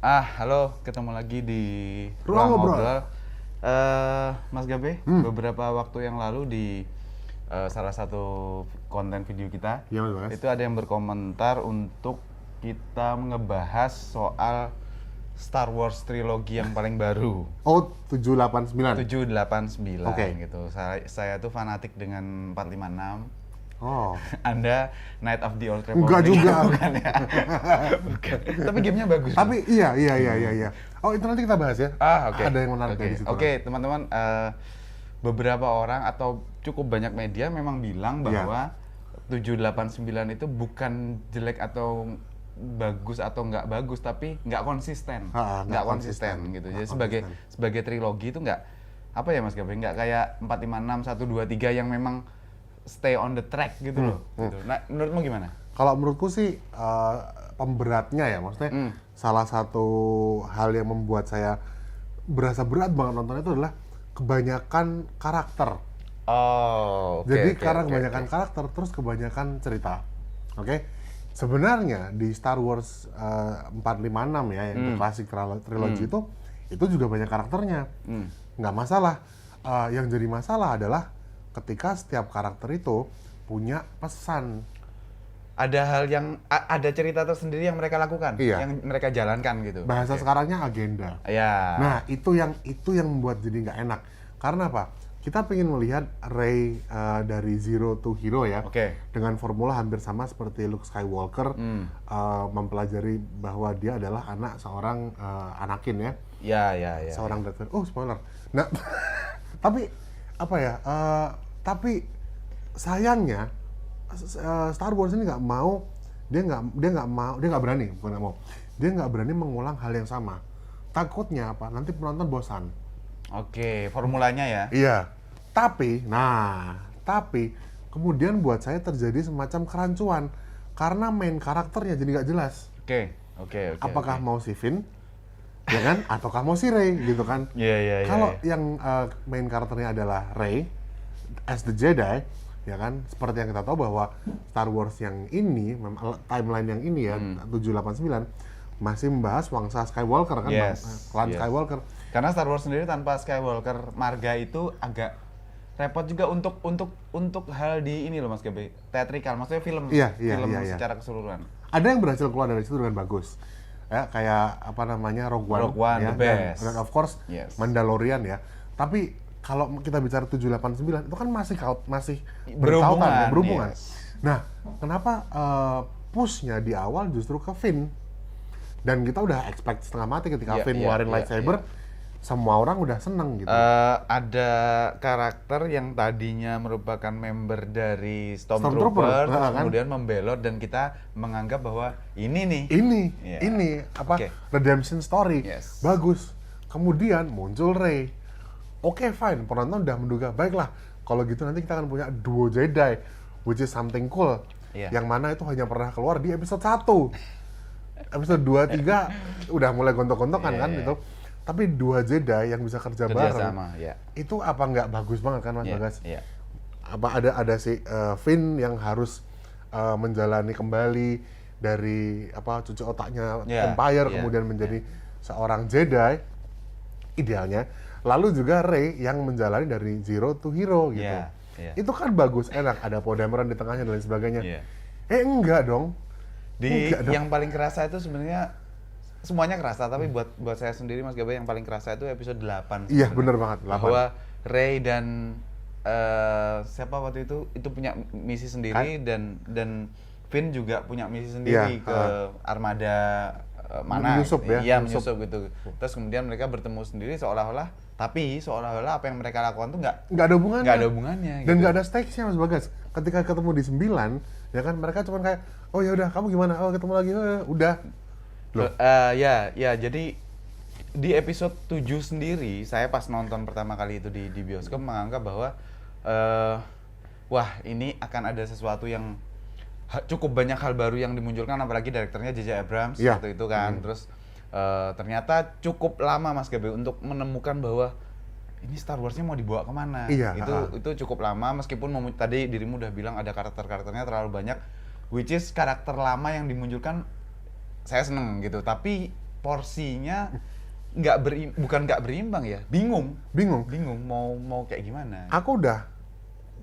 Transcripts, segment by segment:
Halo, ketemu lagi di Ruang Ngobrol. Mas Gabe, beberapa waktu yang lalu di salah satu konten video kita, Iya, Mas Bagas. itu ada yang berkomentar untuk kita ngebahas soal Star Wars trilogi yang paling baru, Oh, 789. 789 Oke. gitu. Saya tuh fanatik dengan 456. Oh, Anda Knight of the Old Republic. enggak juga. Bukan ya? Bukan. Tapi gamenya bagus. Tapi iya. Oh, itu nanti kita bahas ya. Oke. Ada yang menarik dari situ. Oke, teman-teman, beberapa orang atau cukup banyak media memang bilang Iya. bahwa 789 itu bukan jelek atau bagus atau nggak bagus, tapi nggak konsisten. Nggak konsisten gitu. Jadi Nggak sebagai trilogi itu nggak, apa ya Mas Gabriel, nggak kayak 456, 1, 2, 3 yang memang stay on the track gitu loh. Gitu. Nah, menurutmu gimana? Kalau menurutku sih pemberatnya ya, maksudnya salah satu hal yang membuat saya berasa berat banget nonton itu adalah kebanyakan karakter. Oh, oke. Jadi oke, karena oke, kebanyakan oke. karakter, terus kebanyakan cerita. Oke? Sebenarnya di Star Wars 456 ya, yang klasik trilogy itu juga banyak karakternya. Nggak masalah. Yang jadi masalah adalah ketika setiap karakter itu punya pesan. Ada hal yang ada cerita tersendiri yang mereka lakukan, Iya. yang mereka jalankan gitu. Bahasa Oke. sekarangnya agenda. Ya. Nah, itu yang membuat jadi nggak enak. Karena apa? Kita pengen melihat Rey dari Zero to Hero ya, Oke. dengan formula hampir sama seperti Luke Skywalker, mempelajari bahwa dia adalah anak seorang Anakin ya, Ya. seorang Darth Vader. Oh, spoiler. Nah, tapi apa ya? Tapi sayangnya Star Wars ini nggak mau, dia nggak berani, bukan nggak mau, dia nggak berani mengulang hal yang sama. Takutnya apa? Nanti penonton bosan. Oke, formulanya ya. Iya, tapi kemudian buat saya terjadi semacam kerancuan karena main karakternya jadi nggak jelas. Oke. Apakah mau si Finn, ya kan? Ataukah mau si Rey, gitu kan? Iya. Kalau yang main karakternya adalah Rey as the Jedi, ya kan? Seperti yang kita tahu bahwa Star Wars yang ini, timeline yang ini ya, 789 masih membahas Wangsa Skywalker kan, klan Yes. Skywalker. Karena Star Wars sendiri tanpa Skywalker marga itu agak repot juga untuk hal di ini loh Mas Gabe. Teatrikal, maksudnya film Iya. secara keseluruhan. Ada yang berhasil keluar dari situ dengan bagus. Ya, kayak apa namanya Rogue One, Rogue One, ya, the best. dan of course Yes. Mandalorian ya. Tapi kalau kita bicara 789 itu kan masih Berhubungan, berhubungan. yes. Nah, kenapa push-nya di awal justru ke Finn? Dan kita udah expect setengah mati ketika Finn ngeluarin lightsaber, semua orang udah seneng gitu. Ada karakter yang tadinya merupakan member dari Stormtrooper, Stormtrooper, terus kan? kemudian membelot dan kita menganggap bahwa ini nih. Iya. Ini apa Oke. redemption story Yes. bagus. Kemudian muncul Rey. Oke, fine, penonton udah menduga baiklah kalau gitu nanti kita akan punya duo Jedi, which is something cool. Iya. Yang mana itu hanya pernah keluar di episode 1. Episode 2, 3 udah mulai gontok-gontokan kan Iya. itu. Tapi dua Jedi yang bisa kerja bareng, Kerjasama, ya. itu apa nggak bagus banget kan Mas Iya, Bagas? iya. Apa ada si Finn yang harus menjalani kembali dari apa cuci otaknya Iya, Empire, iya, kemudian menjadi seorang Jedi idealnya, lalu juga Rey yang menjalani dari Zero to Hero gitu. Iya. Itu kan bagus, enak, ada Poe Dameron di tengahnya dan lain sebagainya. Iya. Enggak dong. Enggak dong. Yang paling kerasa itu sebenarnya semuanya kerasa, tapi buat saya sendiri Mas Gabe yang paling kerasa itu episode 8. Iya, sebenarnya. bener banget, 8. Bahwa Rey dan siapa waktu itu punya misi sendiri dan Finn juga punya misi sendiri Iya, ke armada mana? Menyusup ya, Iya, menyusup. menyusup gitu. Terus kemudian mereka bertemu sendiri seolah-olah apa yang mereka lakukan tuh nggak ada hubungannya. nggak ada hubungannya. Dan gitu. nggak ada stakes-nya Mas Bagas. Ketika ketemu di 9, ya kan mereka cuma kayak, oh ya udah kamu gimana? Oh ketemu lagi, udah. Loh. Ya, jadi di episode 7 sendiri, saya pas nonton pertama kali itu di bioskop menganggap bahwa wah ini akan ada sesuatu yang cukup banyak hal baru yang dimunculkan, apalagi direkturnya J.J. Abrams Iya. waktu itu kan. Terus ternyata cukup lama Mas Gabe untuk menemukan bahwa ini Star Wars-nya mau dibawa kemana. Iya, Itu cukup lama, meskipun tadi dirimu udah bilang ada karakternya terlalu banyak, which is karakter lama yang dimunculkan saya seneng gitu, tapi porsinya bukan nggak berimbang ya, bingung mau kayak gimana.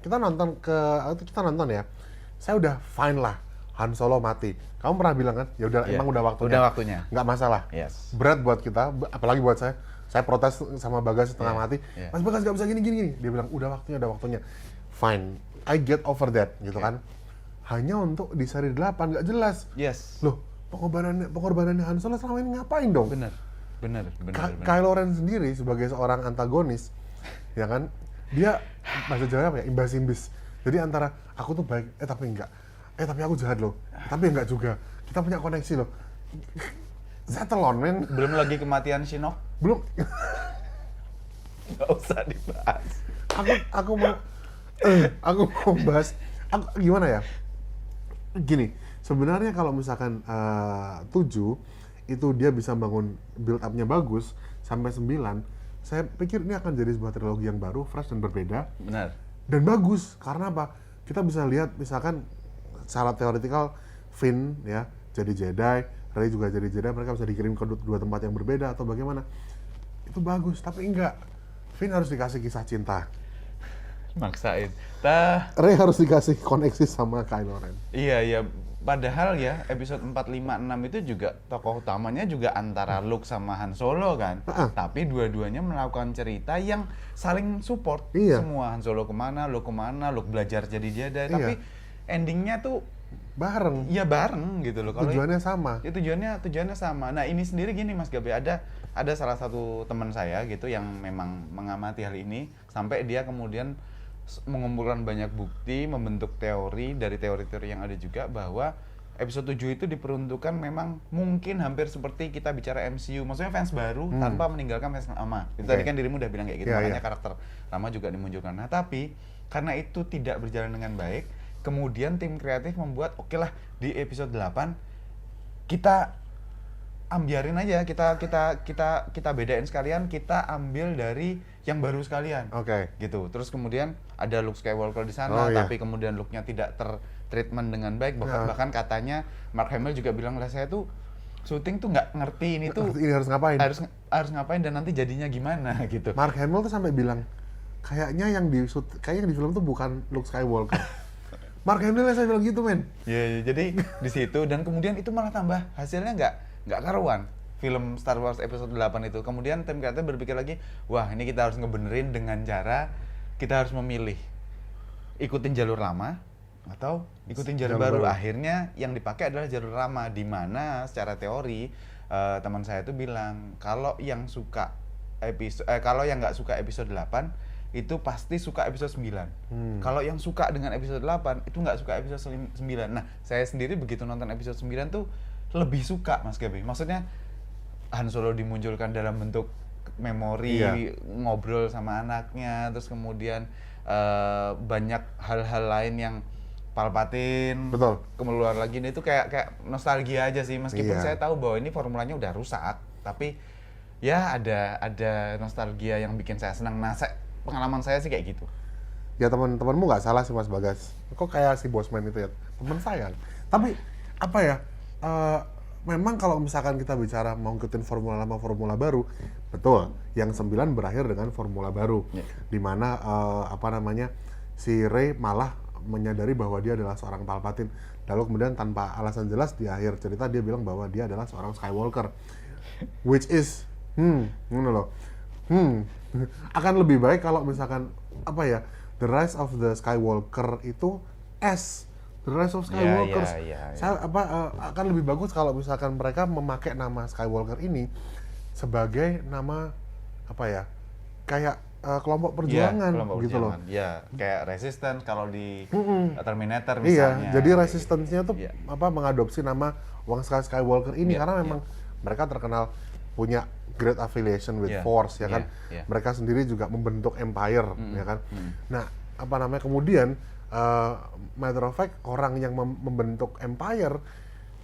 Kita nonton ya, saya udah fine lah Han Solo mati. Kamu pernah bilang kan, ya udah emang udah waktunya. Nggak masalah. Yes. Berat buat kita, apalagi buat saya. Saya protes sama Bagas setengah mati. Mas Bagas nggak bisa gini. Dia bilang udah waktunya. Fine, I get over that gitu kan. Hanya untuk di seri 8 nggak jelas. Yes. Loh, pengorbanannya Han Solo selama ini ngapain dong? Bener. Kylo Ren sendiri sebagai seorang antagonis, ya kan, dia bahasa Jawa apa ya, imbas-imbis. Jadi antara aku tuh baik, tapi aku jahat loh, tapi enggak juga. Kita punya koneksi loh. Zetelon, men. Belum lagi kematian Shinnok. Belum. Nggak usah dibahas. Aku mau bahas. Gimana ya? Gini, sebenarnya kalau misalkan 7 itu dia bisa bangun build up-nya bagus sampai 9, saya pikir ini akan jadi sebuah trilogi yang baru, fresh dan berbeda. Benar. Dan bagus, karena apa? Kita bisa lihat misalkan secara teoretikal Finn ya jadi Jedi, Rey juga jadi Jedi, mereka bisa dikirim ke dua tempat yang berbeda atau bagaimana. Itu bagus, tapi enggak. Finn harus dikasih kisah cinta. Maksain. Rey harus dikasih koneksi sama Kylo Ren. Iya. Padahal ya episode 4, 5, 6 itu juga tokoh utamanya juga antara Luke sama Han Solo kan. Tapi dua-duanya melakukan cerita yang saling support. Semua Han Solo kemana, Luke belajar jadi Jedi. Tapi endingnya tuh bareng. Iya bareng gitu loh. Tujuannya sama. Ya tujuannya sama. Nah ini sendiri gini Mas Gabe, ada salah satu teman saya gitu yang memang mengamati hal ini. Sampai dia kemudian mengumpulkan banyak bukti, membentuk teori dari teori-teori yang ada juga bahwa episode 7 itu diperuntukkan memang mungkin hampir seperti kita bicara MCU, maksudnya fans baru tanpa meninggalkan fans lama. Itu tadi kan dirimu udah bilang kayak gitu, makanya karakter lama juga dimunculkan. Nah tapi karena itu tidak berjalan dengan baik, kemudian tim kreatif membuat oke lah di episode 8 kita ambiarin aja, kita bedain sekalian, kita ambil dari yang baru sekalian. Gitu. Terus kemudian ada Luke Skywalker di sana, tapi kemudian Luke-nya tidak treatment dengan baik. Bahkan katanya Mark Hamill juga bilang, lah saya tuh syuting tuh nggak ngerti ini tuh ini harus ngapain. Harus ngapain dan nanti jadinya gimana gitu. Mark Hamill tuh sampai bilang kayaknya yang di film tuh bukan Luke Skywalker. Mark Hamill saya bilang gitu, men. Iya, jadi di situ dan kemudian itu malah tambah hasilnya nggak karuan film Star Wars episode 8 itu. Kemudian tim kreatif berpikir lagi, wah ini kita harus ngebenerin dengan cara kita harus memilih ikutin jalur lama atau ikutin jalur baru. Akhirnya yang dipakai adalah jalur lama, di mana secara teori teman saya itu bilang kalau yang nggak suka episode 8 itu pasti suka episode 9. Kalau yang suka dengan episode 8 itu nggak suka episode 9. Nah, saya sendiri begitu nonton episode 9 tuh lebih suka, Mas Gaby. Maksudnya Han Solo dimunculkan dalam bentuk memori, ngobrol sama anaknya, terus kemudian banyak hal-hal lain yang Palpatine keluar lagi. Itu kayak nostalgia aja sih, meskipun saya tahu bahwa ini formulanya udah rusak, tapi ya ada nostalgia yang bikin saya senang. Nah, pengalaman saya sih kayak gitu. Ya teman-temanmu nggak salah sih Mas Bagas. Kok kayak si Bosman itu ya, teman saya. Tapi apa ya? Memang kalau misalkan kita bicara mau ngikutin formula lama, formula baru, betul. Yang 9 berakhir dengan formula baru, di mana si Rey malah menyadari bahwa dia adalah seorang Palpatine. Lalu kemudian tanpa alasan jelas di akhir cerita dia bilang bahwa dia adalah seorang Skywalker, which is akan lebih baik kalau misalkan The Rise of the Skywalker itu The Rise of Skywalker. Akan lebih bagus kalau misalkan mereka memakai nama Skywalker ini sebagai nama kayak kelompok perjuangan gitu loh. Ya, kayak Resistance kalau di Terminator misalnya. Iya, jadi Resistance-nya tuh mengadopsi nama Wang Skywalker ini karena memang mereka terkenal punya great affiliation with Force ya kan. Mereka sendiri juga membentuk Empire ya kan. Nah, kemudian matter of fact, orang yang membentuk Empire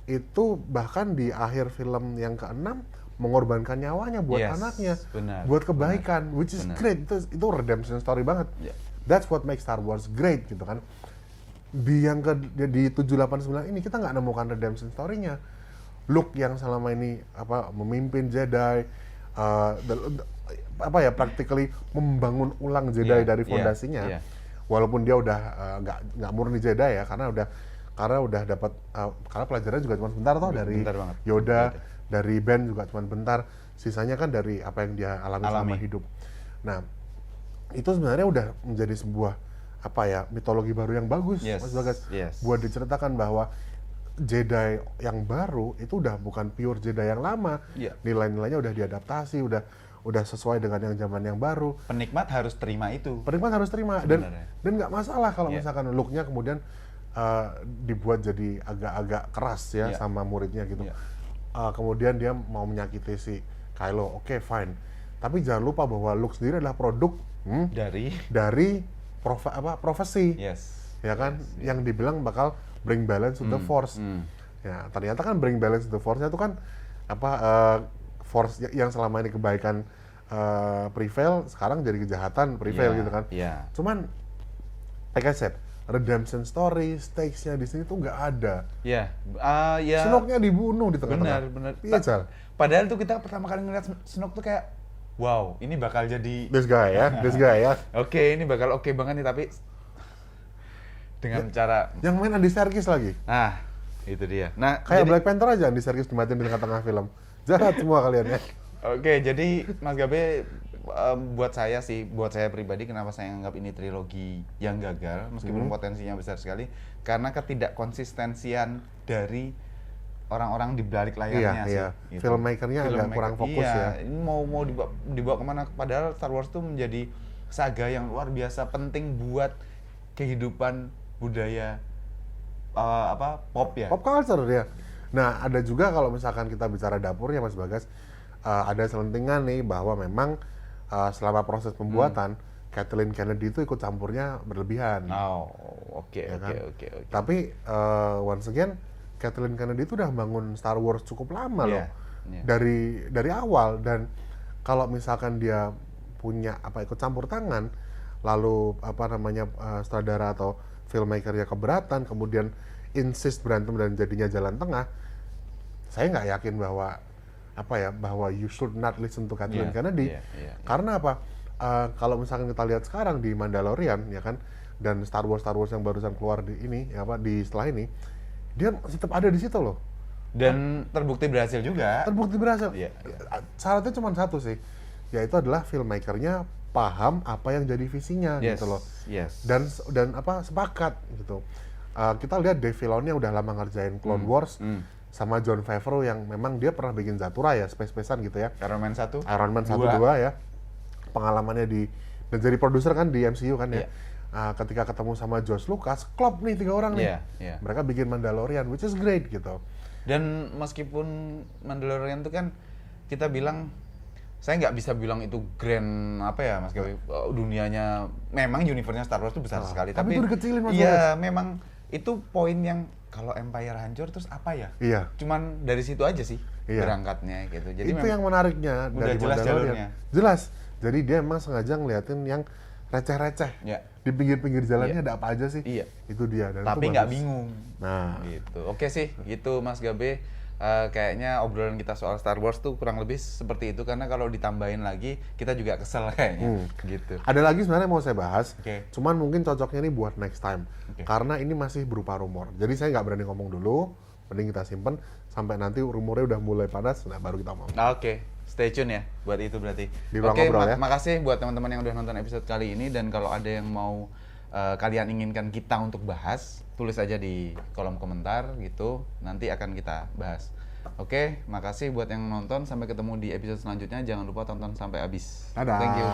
itu bahkan di akhir film yang ke-6 mengorbankan nyawanya buat anaknya, buat kebaikan, which is great. Itu redemption story banget. That's what makes Star Wars great gitu kan. Di 789 ini kita nggak nemukan redemption story-nya. Luke yang selama ini memimpin Jedi, practically membangun ulang Jedi Iya, dari iya, fondasinya. iya. Walaupun dia udah nggak murni Jedi ya, karena udah dapat karena pelajarannya juga cuma sebentar toh dari Bentar banget. Yoda, Yoda. dari Ben juga cuma bentar. Sisanya kan dari apa yang dia alami selama hidup. Nah, itu sebenarnya udah menjadi sebuah mitologi baru yang bagus, Yes, Mas Bagas. yes. Buat diceritakan bahwa Jedi yang baru itu udah bukan pure Jedi yang lama. Iya. Nilai-nilainya udah diadaptasi, udah sesuai dengan yang zaman yang baru. Penikmat harus terima itu. Penikmat harus terima Sebenarnya. dan nggak masalah kalau Iya. misalkan look-nya kemudian dibuat jadi agak-agak keras ya Iya. sama muridnya gitu. Iya. Kemudian dia mau menyakiti si Kylo, oke, fine. Tapi jangan lupa bahwa Luke sendiri adalah produk dari profesi. Yes. Ya kan, yang dibilang bakal bring balance to the force. Ya, ternyata kan bring balance to the force-nya itu kan force yang selama ini kebaikan prevail, sekarang jadi kejahatan prevail Iya, gitu kan. iya. Cuman like I said, redemption story, stakes-nya di sini tuh nggak ada. Ya, ya. Snoke-nya dibunuh di tengah-tengah. Benar. Iya, Cal. Padahal tuh kita pertama kali ngeliat Snoke tuh kayak, wow, ini bakal jadi, This guy ya. oke, ini bakal oke banget nih, tapi dengan cara, Yang main Andy Serkis lagi. nah, itu dia. Nah, Kayak jadi- Black Panther aja Andy Serkis dimatiin di tengah-tengah film. Jahat semua kalian ya. Oke, jadi Mas Gabe, buat saya pribadi, kenapa saya anggap ini trilogi yang gagal, meskipun potensinya besar sekali, karena ketidakkonsistensian dari orang-orang di balik layarnya sih. Iya. Gitu. Filmmaker-nya agak kurang fokus ya. Ini mau dibawa kemana? Padahal Star Wars tuh menjadi saga yang luar biasa penting buat kehidupan budaya pop ya. Pop culture ya. Nah, ada juga kalau misalkan kita bicara dapurnya Mas Bagas, ada selentingan nih bahwa memang selama proses pembuatan Kathleen Kennedy itu ikut campurnya berlebihan. Oh, oke. Tapi once again Kathleen Kennedy itu udah bangun Star Wars cukup lama loh. Iya. Dari awal, dan kalau misalkan dia punya ikut campur tangan, lalu sutradara atau filmmaker-nya keberatan, kemudian insist berantem dan jadinya jalan tengah, saya nggak yakin bahwa bahwa you should not listen to Kathleen Kennedy. Iya. Karena apa? Kalau misalkan kita lihat sekarang di Mandalorian ya kan, dan Star Wars yang barusan keluar di setelah ini, dia tetap ada di situ loh. Dan terbukti berhasil juga. Terbukti berhasil. Iya. Syaratnya cuma satu sih, yaitu adalah filmmaker-nya paham apa yang jadi visinya gitu loh. Yes. Dan sepakat gitu. Kita lihat Dave Filoni yang udah lama ngerjain Clone Wars, sama Jon Favreau yang memang dia pernah bikin Zathura ya, space-spacean gitu ya. Iron Man 1, Iron Man 1, 2 ya. Pengalamannya dan jadi produser kan di MCU kan ya. Iya. Ketika ketemu sama George Lucas, klop nih 3 orang nih. Iya. Mereka bikin Mandalorian, which is great gitu. Dan meskipun Mandalorian itu kan kita bilang, saya nggak bisa bilang itu grand Mas Gawi, dunianya, memang universe-nya Star Wars itu besar sekali, tapi itu dikecilin, Mas iya, memang itu poin yang kalau Empire hancur terus apa ya? Iya. Cuman dari situ aja sih Iya. berangkatnya gitu. Jadi Itu yang menariknya udah dari jelas Mandalorian. jalurnya. Jelas. Jadi dia emang sengaja ngeliatin yang receh-receh. Ya. Di pinggir-pinggir jalannya ada apa aja sih? Iya. Itu dia. Dan Tapi itu nggak bagus. bingung. Nah. Gitu. Oke sih, gitu Mas Gabe. Kayaknya obrolan kita soal Star Wars tuh kurang lebih seperti itu, karena kalau ditambahin lagi kita juga kesel kayaknya. Gitu. Ada lagi sebenarnya mau saya bahas, Oke. cuman mungkin cocoknya nih buat next time. Oke. Karena ini masih berupa rumor. Jadi saya nggak berani ngomong dulu, mending kita simpen sampai nanti rumornya udah mulai panas, nah baru kita ngomong. Oke, stay tune ya buat itu berarti. Di ruang Oke, ngobrol ya. makasih buat teman-teman yang udah nonton episode kali ini, dan kalau ada yang mau kalian inginkan kita untuk bahas, tulis aja di kolom komentar gitu, nanti akan kita bahas. Oke, makasih buat yang nonton, sampai ketemu di episode selanjutnya. Jangan lupa tonton sampai habis. Dadah. Thank you.